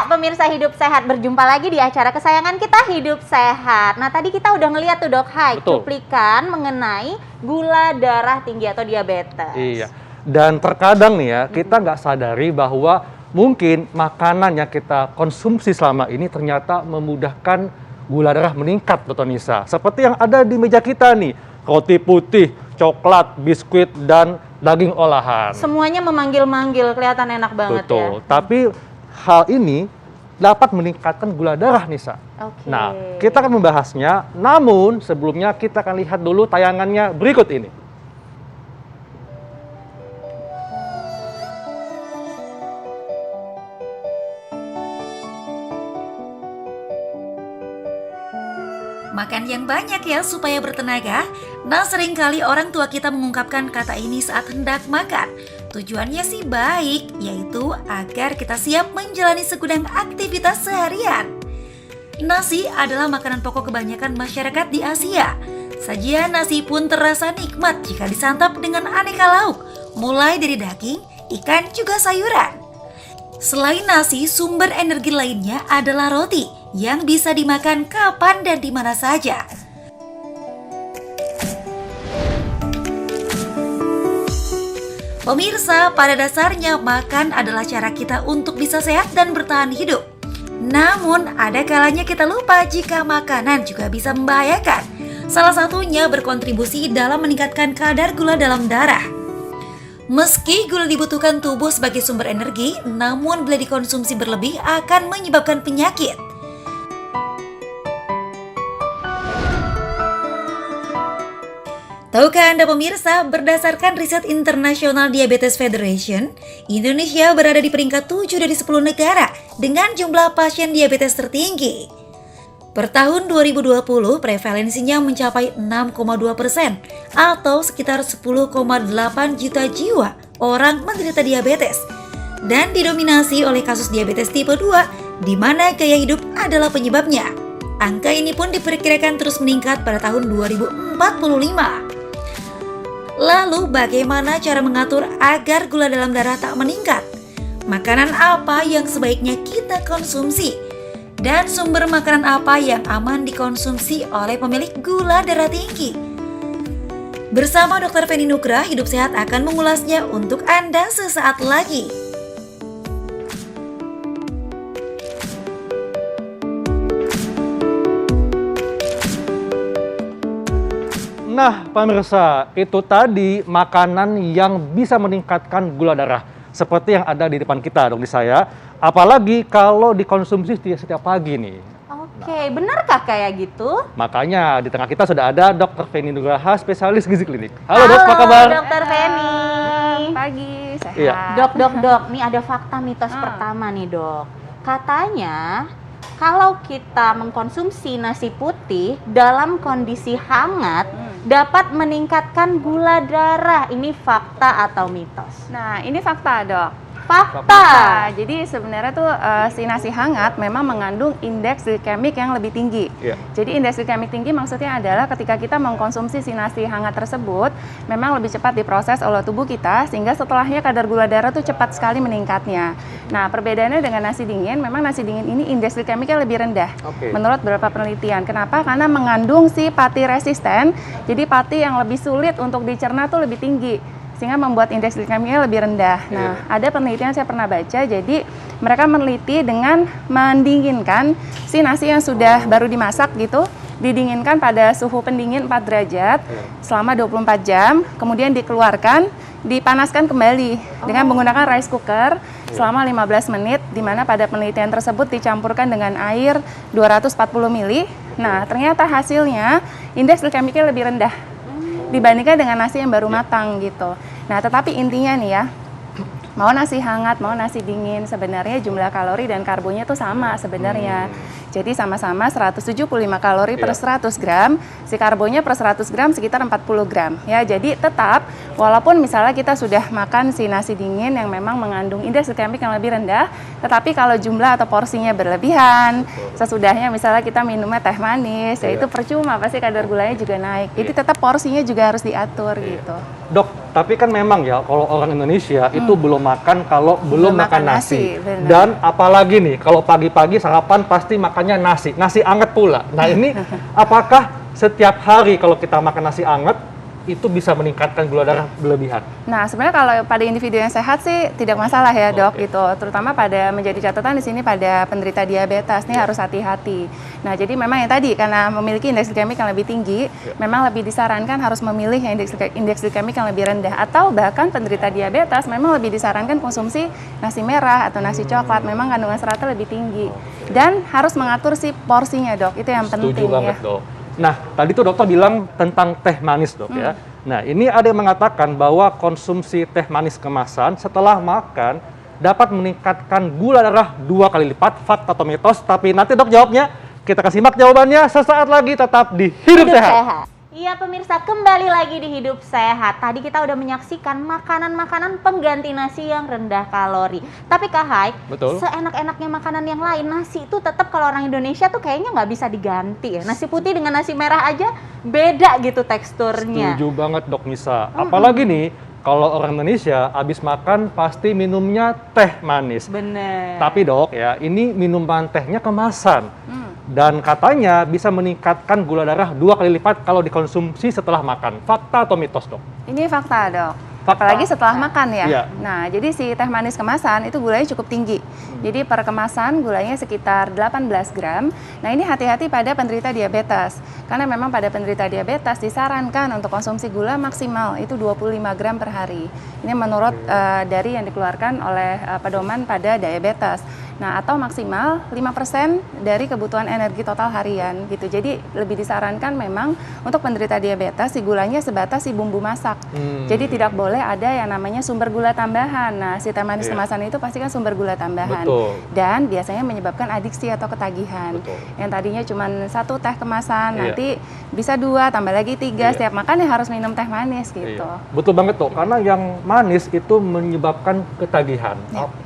pemirsa Hidup Sehat, berjumpa lagi di acara kesayangan kita Hidup Sehat. Nah, tadi kita udah ngeliat tuh Dok, cuplikan mengenai gula darah tinggi atau diabetes. Iya, dan terkadang nih ya, kita nggak sadari bahwa mungkin makanan yang kita konsumsi selama ini ternyata memudahkan gula darah meningkat, Dr. Nisa. Seperti yang ada di meja kita nih, roti putih, coklat, biskuit, dan daging olahan. Semuanya memanggil-manggil, kelihatan enak banget. Betul. Ya. Tapi hal ini dapat meningkatkan gula darah, Nisa. Nah, kita akan membahasnya. Namun sebelumnya kita akan lihat dulu tayangannya berikut ini. Makan yang banyak ya supaya bertenaga. Nah, seringkali orang tua kita mengungkapkan kata ini saat hendak makan. Tujuannya sih baik, yaitu agar kita siap menjalani segudang aktivitas seharian. Nasi adalah makanan pokok kebanyakan masyarakat di Asia. Sajian nasi pun terasa nikmat jika disantap dengan aneka lauk, mulai dari daging, ikan, juga sayuran. Selain nasi, sumber energi lainnya adalah roti yang bisa dimakan kapan dan di mana saja. Pemirsa, pada dasarnya makan adalah cara kita untuk bisa sehat dan bertahan hidup. Namun, ada kalanya kita lupa jika makanan juga bisa membahayakan. Salah satunya berkontribusi dalam meningkatkan kadar gula dalam darah. Meski gula dibutuhkan tubuh sebagai sumber energi, namun bila dikonsumsi berlebih akan menyebabkan penyakit. Tahukah Anda pemirsa, berdasarkan riset International Diabetes Federation, Indonesia berada di peringkat 7 dari 10 negara dengan jumlah pasien diabetes tertinggi. Per tahun 2020, prevalensinya mencapai 6,2% atau sekitar 10,8 juta jiwa orang menderita diabetes. Dan didominasi oleh kasus diabetes tipe 2, di mana gaya hidup adalah penyebabnya. Angka ini pun diperkirakan terus meningkat pada tahun 2045. Lalu bagaimana cara mengatur agar gula dalam darah tak meningkat? Makanan apa yang sebaiknya kita konsumsi? Dan sumber makanan apa yang aman dikonsumsi oleh pemilik gula darah tinggi? Bersama Dr. Feni Nugra, Hidup Sehat akan mengulasnya untuk Anda sesaat lagi. Nah, pemirsa, itu tadi makanan yang bisa meningkatkan gula darah. Seperti yang ada di depan kita, dong, di saya. Apalagi kalau dikonsumsi setiap pagi nih. Oke, benarkah kayak gitu? Makanya di tengah kita sudah ada Dr. Feni Nugraha, spesialis gizi klinik. Halo Dok, apa kabar? Dr. Feni. Pagi, sehat. Iya. Dok, nih ada fakta mitos pertama nih Dok. Katanya kalau kita mengkonsumsi nasi putih dalam kondisi hangat dapat meningkatkan gula darah. Ini fakta atau mitos? Nah, ini fakta, Dok. Fakta. Jadi sebenarnya tuh si nasi hangat memang mengandung indeks glikemik yang lebih tinggi. Jadi indeks glikemik tinggi maksudnya adalah ketika kita mengkonsumsi si nasi hangat tersebut memang lebih cepat diproses oleh tubuh kita sehingga setelahnya kadar gula darah tuh cepat sekali meningkatnya. Nah, perbedaannya dengan nasi dingin, memang nasi dingin ini indeks glikemiknya lebih rendah. Menurut beberapa penelitian. Kenapa? Karena mengandung si pati resisten. Jadi pati yang lebih sulit untuk dicerna tuh lebih tinggi, sehingga membuat indeks glikemiknya lebih rendah. Nah, ada penelitian saya pernah baca, jadi mereka meneliti dengan mendinginkan si nasi yang sudah baru dimasak gitu, didinginkan pada suhu pendingin 4 derajat selama 24 jam, kemudian dikeluarkan, dipanaskan kembali dengan menggunakan rice cooker selama 15 menit, di mana pada penelitian tersebut dicampurkan dengan air 240 ml. Nah, ternyata hasilnya indeks glikemiknya lebih rendah dibandingkan dengan nasi yang baru matang gitu. Nah, tetapi intinya nih ya, mau nasi hangat, mau nasi dingin, sebenarnya jumlah kalori dan karbonya tuh sama sebenarnya. Jadi sama-sama 175 kalori per 100 gram, si karbonnya per 100 gram sekitar 40 gram. Ya, jadi tetap, walaupun misalnya kita sudah makan si nasi dingin yang memang mengandung indeks glikemik yang lebih rendah, tetapi kalau jumlah atau porsinya berlebihan, sesudahnya misalnya kita minumnya teh manis, ya itu percuma, pasti kadar gulanya juga naik. Jadi tetap porsinya juga harus diatur gitu. Dok, tapi kan memang ya kalau orang Indonesia itu belum makan kalau belum makan nasi. benar. Dan apalagi nih kalau pagi-pagi sarapan pasti makannya nasi anget pula. Nah ini apakah setiap hari kalau kita makan nasi anget itu bisa meningkatkan gula darah berlebihan? Nah, sebenarnya kalau pada individu yang sehat sih tidak masalah ya, Dok, gitu. Terutama pada menjadi catatan di sini pada penderita diabetes nih harus hati-hati. Nah, jadi memang yang tadi karena memiliki indeks glikemik yang lebih tinggi, memang lebih disarankan harus memilih yang indeks glikemik yang lebih rendah, atau bahkan penderita diabetes memang lebih disarankan konsumsi nasi merah atau nasi coklat, memang kandungan seratnya lebih tinggi. Dan harus mengatur si porsinya, Dok. Itu yang penting. Setuju banget, Dok. Nah, tadi tuh dokter bilang tentang teh manis, Dok, ya. Nah, ini ada yang mengatakan bahwa konsumsi teh manis kemasan setelah makan dapat meningkatkan gula darah 2 kali lipat. Fakta atau mitos? Tapi nanti Dok jawabnya. Kita kasih simak jawabannya sesaat lagi, tetap di Hidup Sehat. Iya pemirsa, kembali lagi di Hidup Sehat. Tadi kita udah menyaksikan makanan-makanan pengganti nasi yang rendah kalori. Tapi Kak Hai, seenak-enaknya makanan yang lain, nasi itu tetap kalau orang Indonesia tuh kayaknya nggak bisa diganti ya. Nasi putih dengan nasi merah aja beda gitu teksturnya. Setuju banget Dok Nisa. Apalagi nih, kalau orang Indonesia habis makan pasti minumnya teh manis. Bener. Tapi Dok ya, ini minuman tehnya kemasan. Dan katanya bisa meningkatkan gula darah 2 kali lipat kalau dikonsumsi setelah makan. Fakta atau mitos, Dok? Ini fakta, Dok. Fakta. Apalagi setelah makan ya. Iya. Nah, jadi si teh manis kemasan itu gulanya cukup tinggi. Jadi per kemasan gulanya sekitar 18 gram. Nah, ini hati-hati pada penderita diabetes. Karena memang pada penderita diabetes disarankan untuk konsumsi gula maksimal itu 25 gram per hari. Ini menurut dari yang dikeluarkan oleh pedoman pada diabetes. Nah, atau maksimal 5% dari kebutuhan energi total harian gitu. Jadi lebih disarankan memang untuk penderita diabetes si gulanya sebatas si bumbu masak. Jadi tidak boleh ada yang namanya sumber gula tambahan. Nah, si teh manis kemasan itu pasti kan sumber gula tambahan. Dan biasanya menyebabkan adiksi atau ketagihan. Yang tadinya cuma 1 teh kemasan, nanti bisa 2, tambah lagi 3. Setiap makan ya harus minum teh manis gitu. Betul banget tuh, karena yang manis itu menyebabkan ketagihan.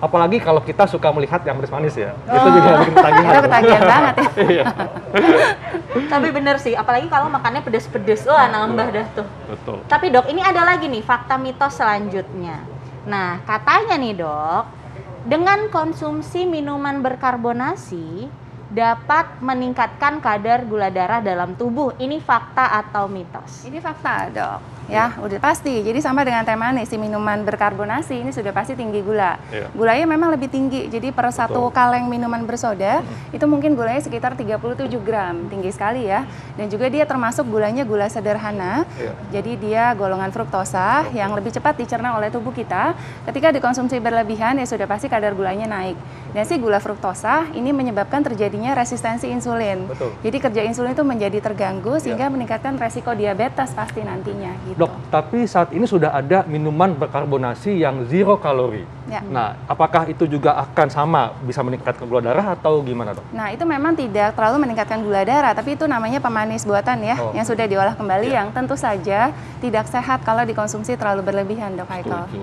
Apalagi kalau kita suka melihat yang manis-manis ya. Itu juga bikin ketagihan. Itu ketagihan banget ya. Tapi bener sih, apalagi kalau makannya pedes-pedes, wah nambah dah tuh. Betul. Tapi Dok, ini ada lagi nih fakta mitos selanjutnya. Nah, katanya nih Dok, dengan konsumsi minuman berkarbonasi dapat meningkatkan kadar gula darah dalam tubuh. Ini fakta atau mitos? Ini fakta, Dok. Ya, udah pasti. Jadi sama dengan teh manis, si minuman berkarbonasi ini sudah pasti tinggi gula. Gulanya memang lebih tinggi. Jadi per 1 kaleng minuman bersoda itu mungkin gulanya sekitar 37 gram. Tinggi sekali ya. Dan juga dia termasuk gulanya gula sederhana. Jadi dia golongan fruktosa yang lebih cepat dicerna oleh tubuh kita. Ketika dikonsumsi berlebihan ya sudah pasti kadar gulanya naik. Dan si gula fruktosa ini menyebabkan terjadinya resistensi insulin. Jadi kerja insulin itu menjadi terganggu sehingga meningkatkan resiko diabetes pasti nantinya gitu. Dok, tapi saat ini sudah ada minuman berkarbonasi yang 0 kalori. Nah, apakah itu juga akan sama bisa meningkatkan gula darah atau gimana, Dok? Nah, itu memang tidak terlalu meningkatkan gula darah, tapi itu namanya pemanis buatan ya, yang sudah diolah kembali yang tentu saja tidak sehat kalau dikonsumsi terlalu berlebihan, Dok Haikal. Gitu.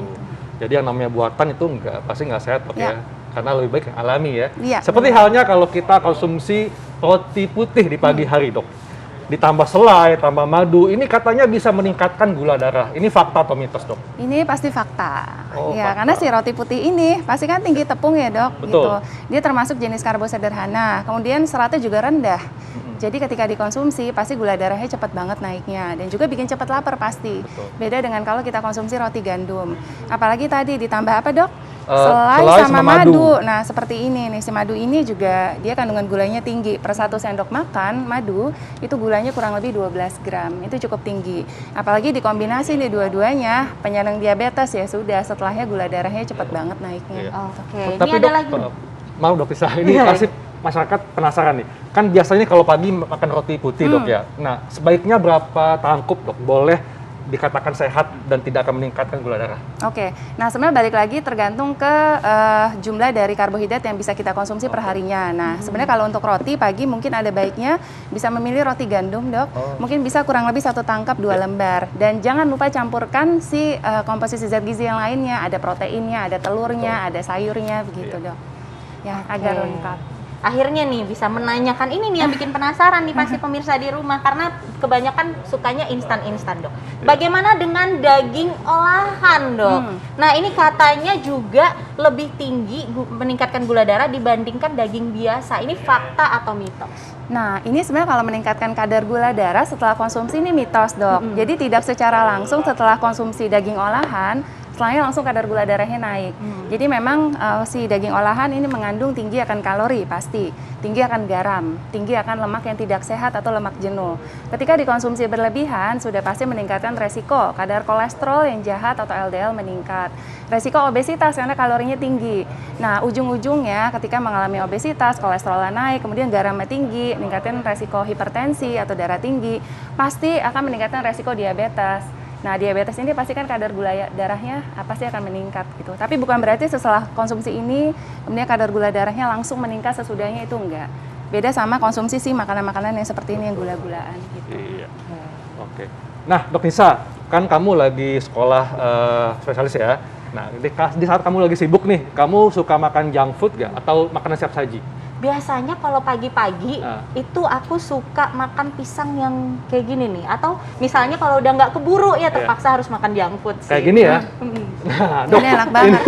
Jadi yang namanya buatan itu pasti nggak sehat, Dok ya. Karena lebih baik yang alami ya. Seperti halnya kalau kita konsumsi roti putih di pagi hari, Dok. Ditambah selai, tambah madu, ini katanya bisa meningkatkan gula darah. Ini fakta atau mitos, Dok? Ini pasti fakta. Karena si roti putih ini pasti kan tinggi tepung ya, Dok. Gitu. Dia termasuk jenis karbo sederhana. Kemudian seratnya juga rendah. Jadi ketika dikonsumsi pasti gula darahnya cepat banget naiknya dan juga bikin cepat lapar pasti. Beda dengan kalau kita konsumsi roti gandum. Apalagi tadi ditambah apa, Dok? Selai sama madu. Nah, seperti ini nih, si madu ini juga dia kandungan gulanya tinggi. Per 1 sendok makan madu itu gulanya kurang lebih 12 gram. Itu cukup tinggi. Apalagi dikombinasi nih dua-duanya, penyandang diabetes ya sudah setelahnya gula darahnya cepat banget naiknya. Ini Tapi ada Dok, lagi. mau Dok bisa ini pasti masyarakat penasaran nih. Kan biasanya kalau pagi makan roti putih, Dok ya. Nah, sebaiknya berapa tangkup, Dok? Boleh dikatakan sehat dan tidak akan meningkatkan gula darah. Nah sebenarnya balik lagi tergantung ke jumlah dari karbohidrat yang bisa kita konsumsi per harinya. Nah sebenarnya kalau untuk roti pagi mungkin ada baiknya bisa memilih roti gandum, Dok. Mungkin bisa kurang lebih 1 tangkap 2 lembar. Dan jangan lupa campurkan si komposisi zat gizi yang lainnya. Ada proteinnya, ada telurnya, ada sayurnya, begitu, Dok. Ya agar lengkap. akhirnya nih bisa menanyakan ini nih yang bikin penasaran nih pasti pemirsa di rumah, karena kebanyakan sukanya instan-instan, Dok. Bagaimana dengan daging olahan, Dok? Nah, ini katanya juga lebih tinggi meningkatkan gula darah dibandingkan daging biasa. Ini fakta atau mitos? Nah, ini sebenarnya kalau meningkatkan kadar gula darah setelah konsumsi ini mitos, Dok. Jadi tidak secara langsung setelah konsumsi daging olahan setelahnya langsung kadar gula darahnya naik. Jadi memang si daging olahan ini mengandung tinggi akan kalori pasti, tinggi akan garam, tinggi akan lemak yang tidak sehat atau lemak jenuh. Ketika dikonsumsi berlebihan sudah pasti meningkatkan resiko kadar kolesterol yang jahat atau LDL meningkat. Resiko obesitas karena kalorinya tinggi. Nah, ujung-ujungnya ketika mengalami obesitas, kolesterolnya naik, kemudian garamnya tinggi, meningkatkan resiko hipertensi atau darah tinggi, pasti akan meningkatkan resiko diabetes. Nah, diabetes ini pasti kan kadar gula darahnya pasti akan meningkat gitu. Tapi bukan berarti setelah konsumsi ini kemudian kadar gula darahnya langsung meningkat sesudahnya, itu enggak. Beda sama konsumsi sih makanan-makanan yang seperti ini yang gula-gulaan gitu. Iya. Oke. Nah, Dok Nisa, kan kamu lagi sekolah spesialis ya. Nah, di saat kamu lagi sibuk nih, kamu suka makan junk food nggak? Atau makanan siap saji? Biasanya kalau pagi-pagi itu aku suka makan pisang yang kayak gini nih. Atau misalnya kalau udah nggak keburu ya terpaksa harus makan junk food sih. Kayak gini ya? Nah, Dok, ini enak banget.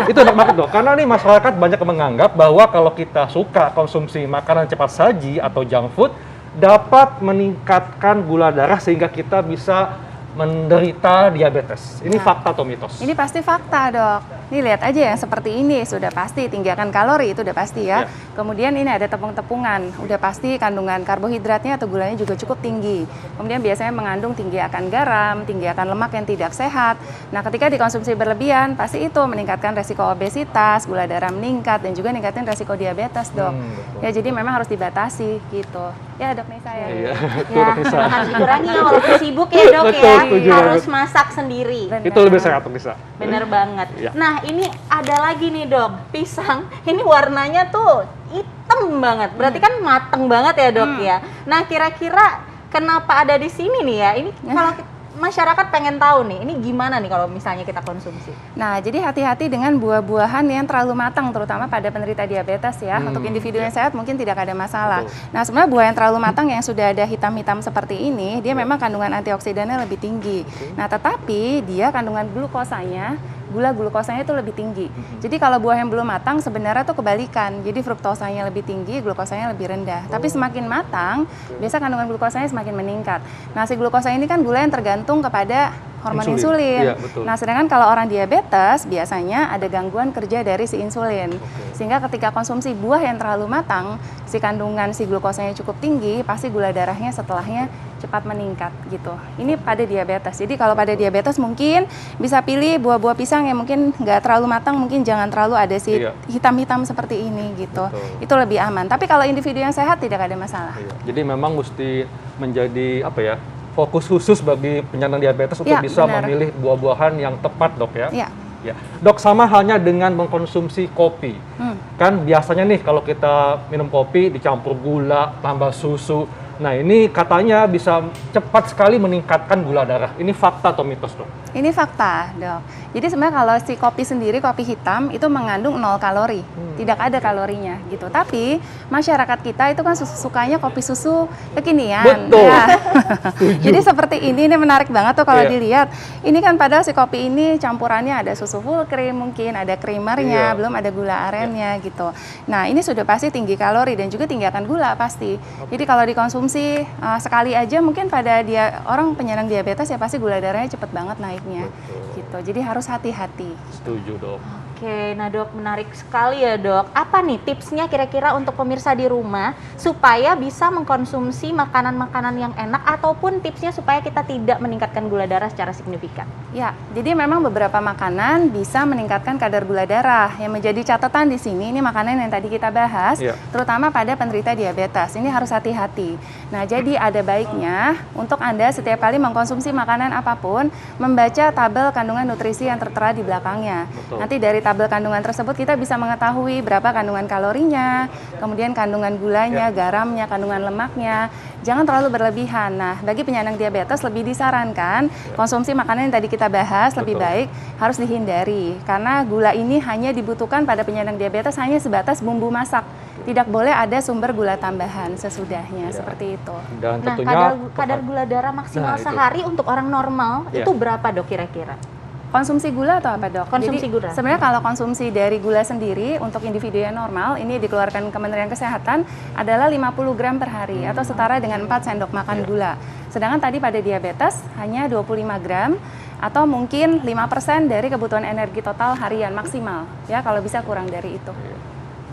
Itu enak banget, Dok. Karena nih masyarakat banyak yang menganggap bahwa kalau kita suka konsumsi makanan cepat saji atau junk food dapat meningkatkan gula darah sehingga kita bisa menderita diabetes. Ini fakta atau mitos? Ini pasti fakta, Dok. Nih lihat aja yang seperti ini sudah pasti tinggi akan kalori, itu udah pasti ya. Kemudian ini ada tepung-tepungan, udah pasti kandungan karbohidratnya atau gulanya juga cukup tinggi. Kemudian biasanya mengandung tinggi akan garam, tinggi akan lemak yang tidak sehat. Nah, ketika dikonsumsi berlebihan, pasti itu meningkatkan resiko obesitas, gula darah meningkat, dan juga meningkatkan resiko diabetes, Dok. Ya, jadi memang harus dibatasi gitu. Ya, Dok Nisa ya. Iya, Ya, harus dikurangi ya walaupun sibuk ya, Dok. Betul, ya. setuju Harus banget. masak sendiri. Itu lebih sehat, Dok Nisa. Bener banget. Iya. Nah, ini ada lagi nih, Dok. Pisang, ini warnanya tuh hitam banget. Berarti kan mateng banget ya, Dok ya. Nah, kira-kira kenapa ada di sini nih ya? Ini kalau masyarakat pengen tahu nih, ini gimana nih kalau misalnya kita konsumsi? Nah, jadi hati-hati dengan buah-buahan yang terlalu matang, terutama pada penderita diabetes ya. Untuk individu yang sehat mungkin tidak ada masalah. Nah, sebenarnya buah yang terlalu matang yang sudah ada hitam-hitam seperti ini, dia memang kandungan antioksidannya lebih tinggi. Nah, tetapi dia kandungan glukosanya, gula glukosanya itu lebih tinggi. Jadi kalau buah yang belum matang sebenarnya tuh kebalikan. Jadi fruktosanya lebih tinggi, glukosanya lebih rendah. Tapi semakin matang, biasa kandungan glukosanya semakin meningkat. Nah, si glukosa ini kan gula yang tergantung kepada hormon insulin. Iya, betul. Nah, sedangkan kalau orang diabetes biasanya ada gangguan kerja dari si insulin. Sehingga ketika konsumsi buah yang terlalu matang, si kandungan si glukosanya cukup tinggi, pasti gula darahnya setelahnya cepat meningkat gitu. Ini pada diabetes. Jadi kalau pada diabetes mungkin bisa pilih buah-buah pisang yang mungkin nggak terlalu matang, mungkin jangan terlalu ada si hitam-hitam seperti ini gitu. Itu lebih aman. Tapi kalau individu yang sehat tidak ada masalah. Jadi memang mesti menjadi fokus khusus bagi penyandang diabetes untuk bisa memilih buah-buahan yang tepat, Dok ya. Ya. Dok, sama halnya dengan mengkonsumsi kopi. Kan biasanya nih kalau kita minum kopi dicampur gula, tambah susu. Nah, ini katanya bisa cepat sekali meningkatkan gula darah. Ini fakta atau mitos, Dok? Ini fakta, Dok. Jadi sebenarnya kalau si kopi sendiri, kopi hitam itu mengandung 0 kalori. Tidak ada kalorinya gitu. Tapi masyarakat kita itu kan sukanya kopi susu kekinian. Betul. Ya. Jadi seperti ini menarik banget tuh kalau dilihat. Ini kan padahal si kopi ini campurannya ada susu full cream mungkin, ada creamernya, belum ada gula arennya gitu. Nah, ini sudah pasti tinggi kalori dan juga tinggi akan gula pasti. Jadi kalau dikonsumsi sekali aja mungkin pada orang penyandang diabetes ya pasti gula darahnya cepet banget naiknya. Gitu. Jadi harus hati-hati. Setuju, Dok. Oke, nah Dok, menarik sekali ya, Dok. Apa nih tipsnya kira-kira untuk pemirsa di rumah supaya bisa mengkonsumsi makanan-makanan yang enak, ataupun tipsnya supaya kita tidak meningkatkan gula darah secara signifikan? Ya, jadi memang beberapa makanan bisa meningkatkan kadar gula darah. Yang menjadi catatan di sini ini makanan yang tadi kita bahas, terutama pada penderita diabetes. Ini harus hati-hati. Nah, jadi ada baiknya untuk Anda setiap kali mengkonsumsi makanan apapun membaca tabel kandungan nutrisi yang tertera di belakangnya. Nanti dari tabel tabel kandungan tersebut kita bisa mengetahui berapa kandungan kalorinya, kemudian kandungan gulanya, garamnya, kandungan lemaknya. Jangan terlalu berlebihan. Nah, bagi penyandang diabetes lebih disarankan konsumsi makanan yang tadi kita bahas lebih baik harus dihindari karena gula ini hanya dibutuhkan pada penyandang diabetes hanya sebatas bumbu masak. Tidak boleh ada sumber gula tambahan sesudahnya, seperti itu. Dan Nah, tentunya kadar gula darah maksimal itu. sehari untuk orang normal itu berapa dok kira-kira? Konsumsi gula atau apa dok? Konsumsi Jadi, gula. sebenarnya kalau konsumsi dari gula sendiri untuk individu yang normal, ini dikeluarkan Kementerian Kesehatan adalah 50 gram per hari atau setara dengan 4 sendok makan gula. Sedangkan tadi pada diabetes hanya 25 gram atau mungkin 5% dari kebutuhan energi total harian maksimal. Ya, kalau bisa kurang dari itu.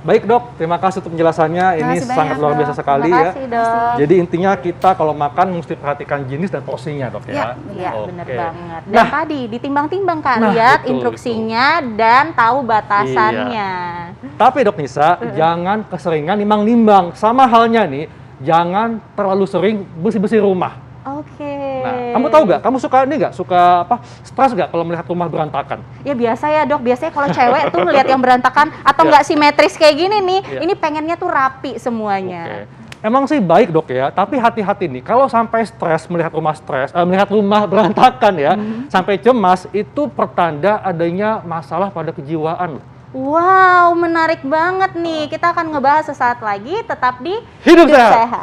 baik dok, terima kasih untuk penjelasannya. Ini kasih sangat banyak, luar biasa Dok. sekali Terima ya. kasih dok. Jadi intinya kita kalau makan mesti perhatikan jenis dan porsinya dok ya. Iya, benar Oke. banget. Dan Nah, tadi ditimbang-timbang Kak, Nah, lihat betul, instruksinya dan tahu batasannya. Tapi dok Nisa, jangan keseringan nimbang-nimbang. Sama halnya nih, jangan terlalu sering bersih-bersih rumah. Oke. Nah, kamu tahu nggak? Kamu suka ini nggak? Suka apa? Stres nggak kalau melihat rumah berantakan? Ya biasa ya dok, biasanya kalau cewek tuh melihat yang berantakan atau nggak simetris kayak gini nih, ini pengennya tuh rapi semuanya. Oke. Emang sih baik dok ya, tapi hati-hati nih kalau sampai stres melihat rumah berantakan ya, sampai cemas itu pertanda adanya masalah pada kejiwaan. Wow, menarik banget nih. Kita akan ngebahas sesaat lagi, tetap di Hidup Sehat. Sehat.